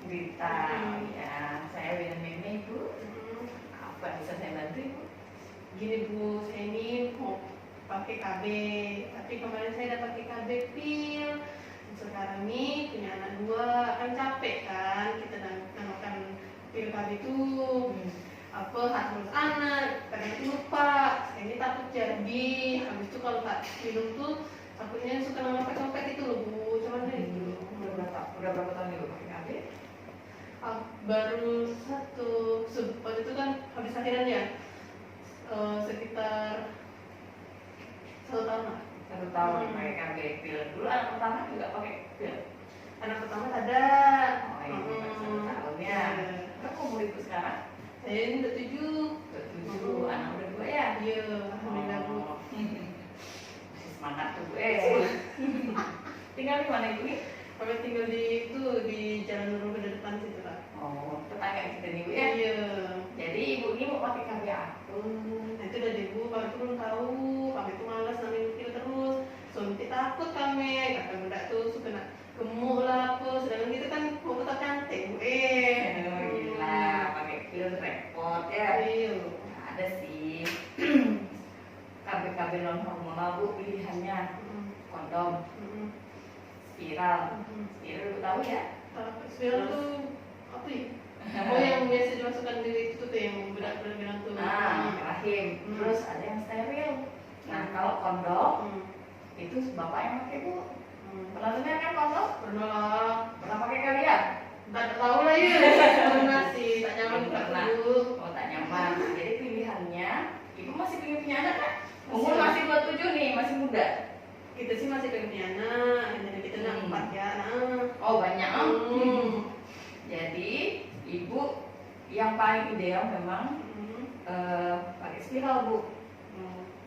Dita, ya, saya Wina Meme Bu. Apa yang bisa saya bantu Ibu? Gini Bu, saya ini mau pakai KB, tapi kemarin saya udah pakai KB pil. Sekarang nih punya anak 2, kan capek kan kita namakan pil KB itu apa harus anak, kadang itu lupa. Saya ini takut jadi, habis itu kalau tak minum tuh takutnya suka ngopet-ngopet itu loh Bu, cuman itu. Udah berapa tahun Ibu pakai KB? Baru waktu itu kan habis akhiran ya, sekitar 1 tahun lah. 1 tahun pakai KB pil. Dulu anak pertama juga pakai pil. Anak pertama ada. Oh ini 1 tahun ya. Berapa umur Ibu sekarang? Saya ini udah 7. Udah 7, anak udah 2 ya? Iya, alhamdulillah Bu. Masih semangat tuh Bu. Tinggal di mana Ibu nih? Kami tinggal di Jalan Nurul ke depan situ lah. Oh, tetangga kita nih Bu ya? Iya. Jadi Ibu ini mau pakai KB apa? Nah itu udah Ibu, kami tuh belum tahu. Kami tuh malas namin pil terus. Soalnya takut kami, kata muda tuh suka nak gemuk lah apa. Sedangkan kita kan mau tetap cantik Bu. Gila, pakai pil repot ya. Iya. Ada sih. KB non hormonal Bu, pilihannya kondom, spiral. Spiral Ibu tahu ya? Spiral tuh apa ya? Oh yang biasa dimasukkan di itu tuh yang bedak-bedak bilang tuh. Rahim. Terus ada yang steril. Nah kalau kondom itu bapak yang pakai Bu. Pernah dengar kan kondom? Pernah lah. Pernah pakai kalian? Tak tahu lah ya. Pernah sih, tak nyaman Pernah. dulu. Oh tak nyaman. Jadi pilihannya, Ibu masih pengen punya anak kan? Umur masih 27 nih, masih muda. Kita sih masih pengen punya anak, jadi kita nak 4 ya. Oh banyak. Jadi Ibu yang paling ideal memang pakai spiral Bu.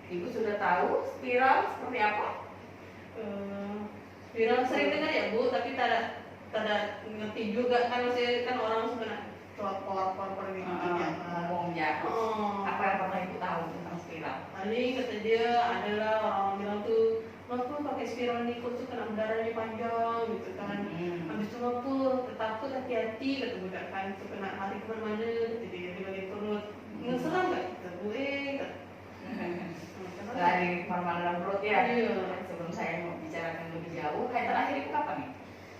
Ibu sudah tahu spiral seperti apa? Spiral sering dengar ya Bu, tapi tak ada ngerti juga kan, maksudnya kan orang suka nak pelopor gitu ya. Ngomong ya. Apa yang pernah Ibu tahu tentang spiral? Tadi kata dia adalah orang bilang tuh, ngaku pakai spiral nih kok tuh kena darahnya panjang gitu kan. Habis itu ngaku takut hati-hati kata budak kan, tuh kena lari kemana-mana gitu dia di bagian perut. Ngeseram nggak kita Bu? Lari kemana-mana dalam perut ya? Iya. Sebelum saya mau bicarakan lebih jauh, haid terakhir Ibu kapan nih?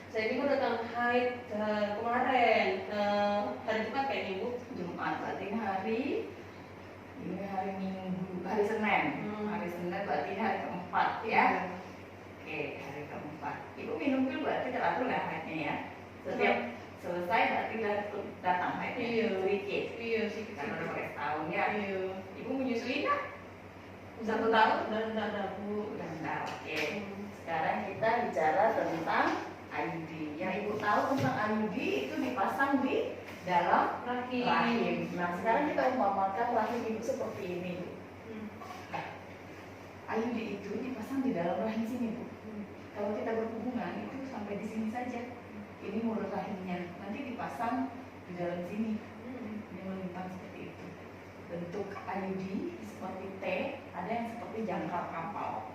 Saya ini mau datang haid kemarin hari Jumat kayaknya Bu. Jumat, berarti ini hari Minggu, hari Senin. Hari Senin berarti ini hari keempat ya. Oke, hari keempat. Ibu minum pil berarti teratur lah haidnya ya. Setiap selesai berarti datang haidnya. Iya. Sedikit. Iya sih. Karena udah pakai setahun ya. Iya. Ibu menyusui nggak? 1 tahun? Dan ada Bu. Udah enggak. Oke. Sekarang kita bicara tentang IUD. Yang Ibu tahu tentang IUD itu dipasang di dalam rahim. Nah, sekarang kita umpamakan rahim Ibu seperti ini, Bu. IUD itu dipasang di dalam rahim sini, Bu. Kalau kita berhubungan itu sampai di sini saja. Ini mulut rahimnya. Nanti dipasang di dalam sini. Ini melintang seperti itu. Bentuk IUD seperti T, ada yang seperti jangkar kapal.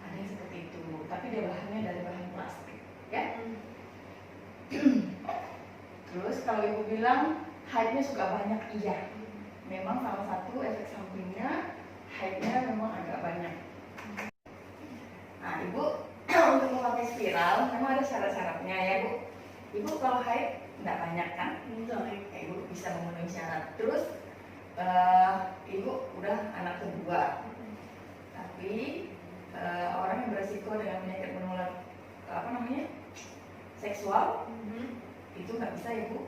Ada yang seperti itu, tapi dia bahannya dari bahan plastik, ya. Terus kalau Ibu bilang haidnya suka banyak, iya. Memang salah satu efek sampingnya haidnya memang agak banyak. Nah Ibu untuk memakai spiral memang ada syarat-syaratnya ya Bu. Ibu kalau haid nggak banyak kan? Ibu bisa memenuhi syarat. Terus Ibu udah anak kedua, tapi orang yang beresiko dengan penyakit menular seksual itu nggak bisa Ibu.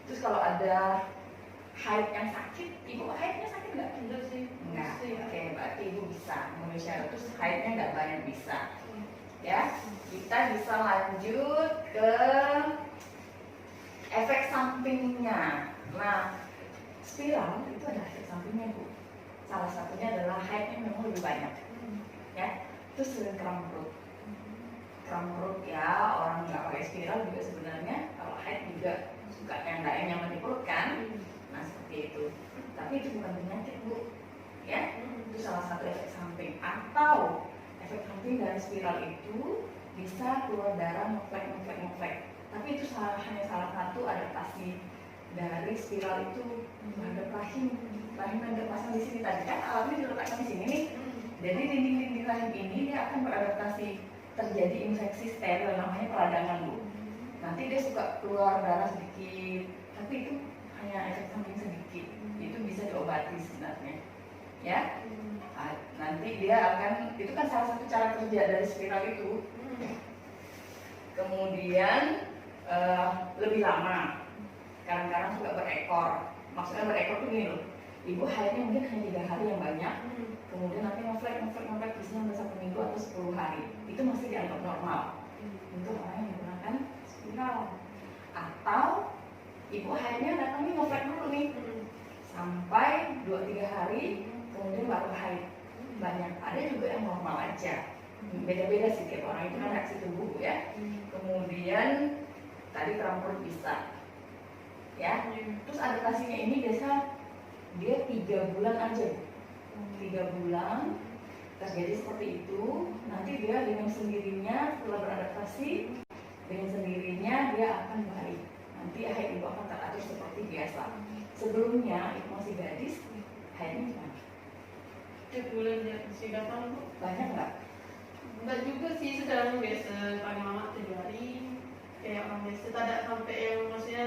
Terus kalau ada haid yang sakit, Ibu haidnya sakit nggak? Enggak sih. Enggak. Oke, berarti Ibu bisa memenuhi syarat. Terus haidnya nggak banyak bisa. Ya, kita bisa lanjut ke efek sampingnya. Nah, spiral itu ada efek sampingnya Bu. Salah satunya adalah haidnya memang lebih banyak. Ya, terus sering kram perut. Kram perut ya, orang nggak pakai spiral juga sebenarnya kalau haid juga suka yang nggak nyaman di perut kan. Nah seperti itu. Tapi itu bukan penyakit Bu. Ya, itu salah satu efek samping. Atau efek samping dari spiral itu bisa keluar darah ngeflek. Tapi itu hanya salah satu adaptasi dari spiral itu terhadap rahim. Rahim yang terpasang di sini tadi kan alatnya diletakkan di sini nih. Jadi dinding-dinding rahim ini dia akan beradaptasi, terjadi infeksi steril namanya peradangan Bu. Nanti dia suka keluar darah sedikit, tapi itu hanya efek samping sedikit. Itu bisa diobati sebenarnya. Ya, nanti dia akan, itu kan salah satu cara kerja dari spiral itu. Kemudian lebih lama, kadang-kadang suka berekor. Maksudnya berekor tuh gini loh, ibu haidnya mungkin hanya 3 hari yang banyak, kemudian nanti ngeflek biasanya udah 1 minggu atau 10 hari, itu masih dianggap normal untuk orang yang menggunakan spiral. Atau ibu haidnya datangnya ngeflek dulu nih sampai 2-3 hari, kemudian baru haid banyak. Ada juga yang normal aja, beda-beda sih tiap orang, itu kan reaksi tubuh ya. Kemudian tadi kram perut bisa ya. Terus adaptasinya ini biasa dia 3 bulan aja, 3 bulan terjadi seperti itu. Nanti dia dengan sendirinya setelah beradaptasi, dengan sendirinya dia akan baik. Nanti haid ibu akan teratur seperti biasa. Sebelumnya ibu masih gadis, haidnya gimana? Tiap bulan dia masih datang Bu? Banyak nggak? Enggak juga sih, sedang biasa paling lama 7 hari kayak orang biasa. Tidak sampai yang maksudnya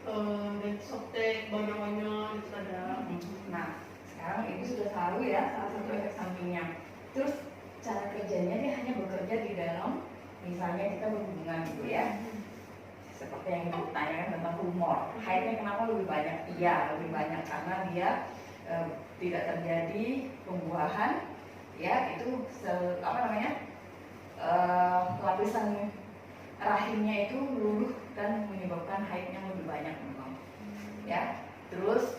dan softtek banyak-banyak itu ada. Nah, sekarang ibu sudah tahu ya salah satu efek sampingnya. Terus cara kerjanya dia hanya bekerja di dalam, misalnya kita berhubungan gitu ya. Seperti yang ibu tanyakan tentang humor, haidnya kenapa lebih banyak? Iya, lebih banyak karena dia tidak terjadi pembuahan, ya itu lapisan rahimnya itu luluh dan menyebabkan haidnya lebih banyak memang. Ya, terus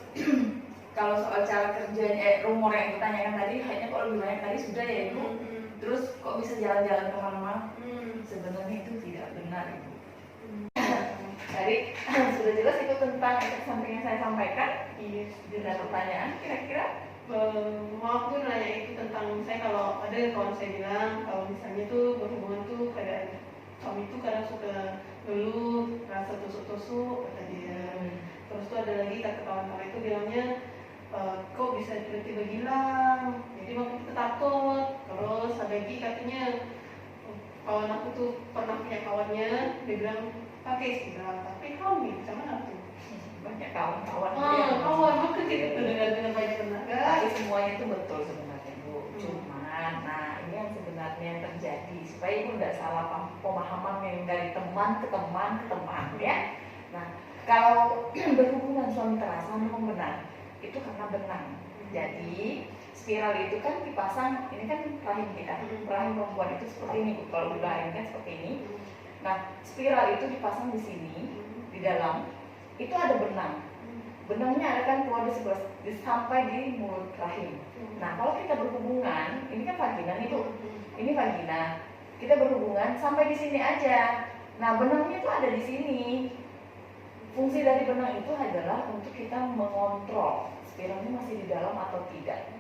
kalau soal cara kerjanya, rumor yang ibu tanyakan tadi, haidnya kok lebih banyak tadi sudah ya ibu. Terus kok bisa jalan-jalan kemana-mana? Sebenarnya itu tidak benar ibu. Tadi sudah jelas itu tentang efek samping yang saya sampaikan. Iya. Ada pertanyaan kira-kira? Maaf tuh nanya itu tentang saya, kalau ada kawan saya bilang kalau misalnya tuh berhubungan tuh kadang suami tuh kadang suka ngeluh, rasa tusuk-tusuk kata dia. Terus tuh ada lagi kata kawan-kawan itu bilangnya kok bisa tiba-tiba hilang, jadi waktu kita takut. Terus ada lagi katanya kawan aku tuh pernah punya kawannya, dia bilang pakai spiral tapi hamil, sama tuh. Banyak kawan-kawan Kawan aku gitu dengan banyak tenaga. tapi semuanya itu betul sebenarnya Bu. Cuman, nah ini yang sebenarnya yang terjadi supaya ibu tidak salah pemahaman yang dari teman ke teman ya. Nah, kalau berhubungan suami terasa memang benar, itu karena benang. Jadi spiral itu kan dipasang, ini kan rahim kita, rahim perempuan itu seperti ini Bu. Kalau udah rahim kan seperti ini. Nah, spiral itu dipasang di sini, di dalam. Itu ada benang. Benangnya akan keluar di sebelah, sampai di mulut rahim. Nah, kalau kita berhubungan, ini kan vagina nih Bu. Ini vagina. Kita berhubungan sampai di sini aja. Nah, benangnya itu ada di sini. Fungsi dari benang itu adalah untuk kita mengontrol spiralnya masih di dalam atau tidak.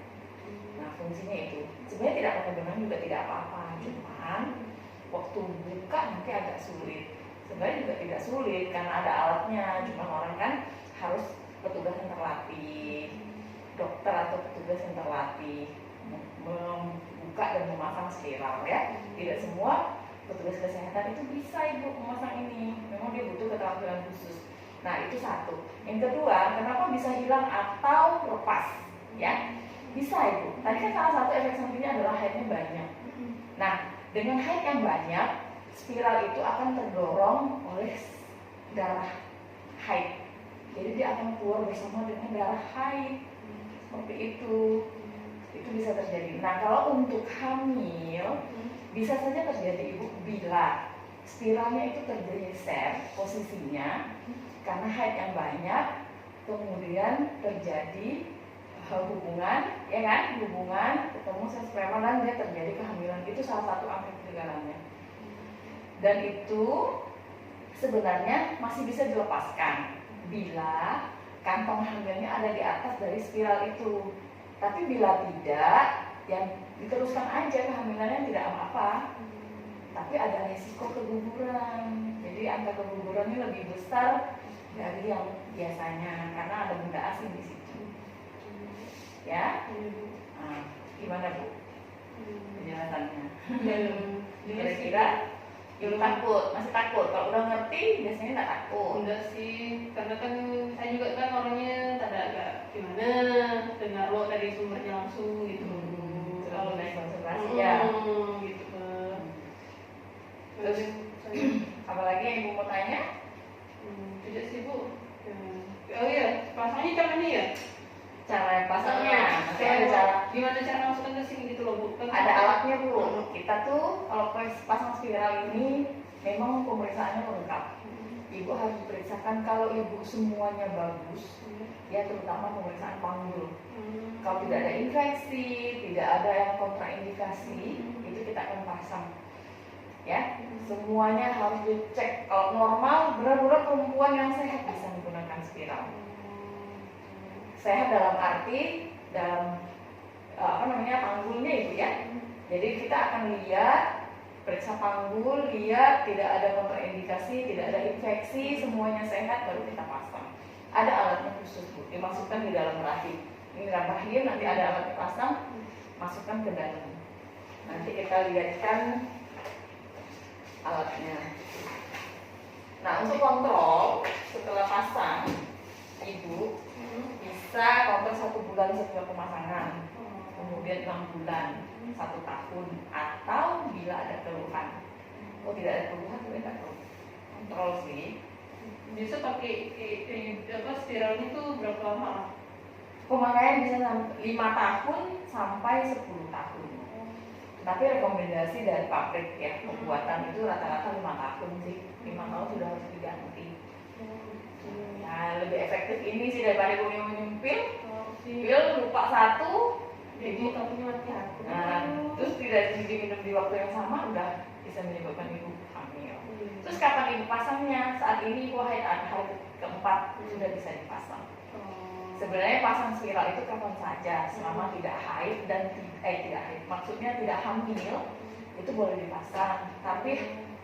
Nah, fungsinya itu. Sebenarnya tidak pakai benang juga tidak apa-apa. Cuman waktu buka nanti agak sulit. Sebenarnya juga tidak sulit karena ada alatnya, cuma orang kan harus petugas yang terlatih, dokter atau petugas yang terlatih membuka dan memasang spiral ya. Tidak semua petugas kesehatan itu bisa ibu memasang ini, memang dia butuh keterampilan khusus. Nah itu satu. Yang kedua, kenapa bisa hilang atau lepas ya? Bisa ibu. Tadi kan salah satu efek sampingnya adalah haidnya banyak. Nah dengan haid yang banyak, spiral itu akan terdorong oleh darah haid. Jadi dia akan keluar bersama dengan darah haid. Seperti itu. Itu bisa terjadi. Nah, kalau untuk hamil bisa saja terjadi ibu bila spiralnya itu tergeser posisinya karena haid yang banyak, kemudian terjadi hubungan, ya kan? Hubungan ketemu sel sperma dan dia terjadi kehamilan. Itu salah satu angka kegagalannya. Dan itu sebenarnya masih bisa dilepaskan bila kantong hamilnya ada di atas dari spiral itu. Tapi bila tidak, yang diteruskan aja kehamilannya tidak apa-apa. tapi ada resiko keguguran. Jadi angka kegugurannya lebih besar dari yang biasanya karena ada benda asing di situ. Ya, nah, gimana Bu penjelasannya? Kira-kira Ibu takut, masih takut? Kalau udah ngerti biasanya nggak takut. Udah sih, karena kan saya juga kan orangnya agak gimana, dengar lo dari sumbernya langsung gitu. Kalau naik konsentrasi ya. Gitu kan. Terus apalagi yang Ibu mau tanya? Tidak sih Bu. Oh iya, pasangnya caranya ya? Cara pasangnya, nanti ada cara. Gimana cara masukkan ke sini gitu loh Bu? Kan Ada alatnya Bu. Kita tuh kalau pasang spiral ini memang pemeriksaannya lengkap. Ibu harus diperiksakan kalau Ibu semuanya bagus, ya terutama pemeriksaan panggul. Kalau tidak ada infeksi, tidak ada yang kontraindikasi, itu kita akan pasang. Ya, semuanya harus dicek. Kalau normal, benar-benar perempuan yang sehat bisa menggunakan spiral. Sehat dalam arti dalam panggulnya Ibu ya. Jadi kita akan lihat, periksa panggul, lihat tidak ada kontraindikasi, tidak ada infeksi, semuanya sehat baru kita pasang. Ada alatnya khusus Bu, dimasukkan di dalam rahim. Ini rahim, nanti ada alat dipasang, masukkan ke dalam. Nanti kita lihatkan alatnya. Nah, untuk kontrol setelah pasang, Ibu bisa kontrol 1 bulan setelah pemasangan, kemudian 6 bulan, 1 tahun, atau bila ada keluhan. Oh, tidak ada keluhan, kita kontrol sih. Biasa pakai spiralnya itu berapa lama? Pemakaian bisa 5 tahun sampai 10 tahun. Tapi rekomendasi dari pabrik ya, pembuatan itu rata-rata 5 tahun sih. 5 tahun sudah harus diganti. Nah, lebih efektif ini sih daripada Ibu nyempil. Pil lupa 1, jadi tahunya mati aku. nah, terus tidak diminum di waktu yang sama udah bisa menyebabkan Ibu hamil. Terus kapan Ibu pasangnya? Saat ini Ibu haid keempat sudah bisa dipasang. Sebenarnya pasang spiral itu kapan saja selama tidak haid dan tidak haid, maksudnya tidak hamil itu boleh dipasang. Tapi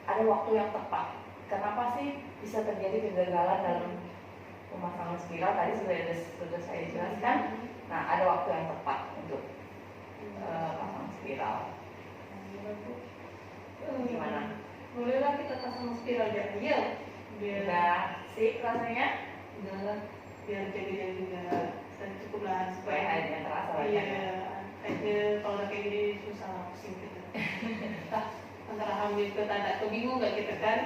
ada waktu yang tepat. Kenapa sih bisa terjadi kegagalan dalam pemasangan spiral? Tadi sudah saya jelaskan. Nah, ada waktu yang tepat untuk pasang spiral. Gimana? Bolehlah kita pasang spiral dia biar Udah sip rasanya? udahlah, biar jadi juga cukup lah Supaya haidnya terasa lagi. Iya, haidnya kalau udah kayak gini susah pusing kita. Antara hamil ke tak ada, bingung nggak kita kan?